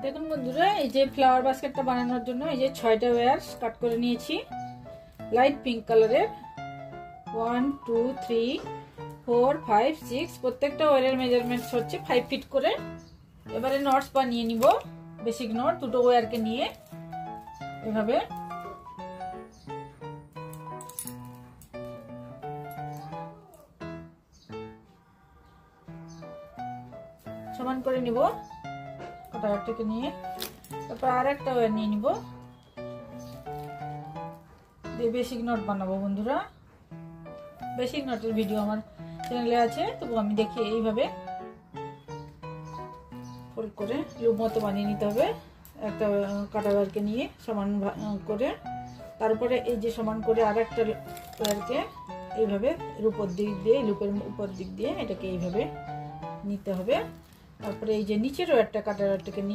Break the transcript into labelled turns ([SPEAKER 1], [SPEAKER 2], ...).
[SPEAKER 1] দেখুন বন্ধুরা, এই যে ফ্লাওয়ার বাস্কেটটা বানানোর জন্য এই যে 6টা ওয়্যার কাট করে নিয়েছি লাইট পিঙ্ক কালারের। 1 2 3 4 5 6 প্রত্যেকটা ওয়্যারের মেজারমেন্টস হচ্ছে 5 ফিট করে। এবারে নটস বানিয়ে নিব। বেসিক নট দুটো ওয়্যারকে নিয়ে এভাবে সমান করে নিব কাটারটাকে নিয়ে। তারপর আর একটা ওয়্যার নিয়ে নিব, দিয়ে বেসিক নট বানাবো। বন্ধুরা, বেসিক নটের ভিডিও আমার চ্যানেলে আছে, তবু আমি দেখি এইভাবে ফোল্ড করে লুপ মতো বানিয়ে নিতে হবে একটা কাটা ওয়্যারকে নিয়ে সমান করে। তারপরে এই যে সমান করে আর একটা ওয়্যারকে এইভাবে উপর দিক দিয়ে, লুপের উপর দিক দিয়ে এটাকে এইভাবে নিতে হবে। তারপরে এই যে নিচের ওয়্যারটা কাটা ওয়্যারটাকে নিয়ে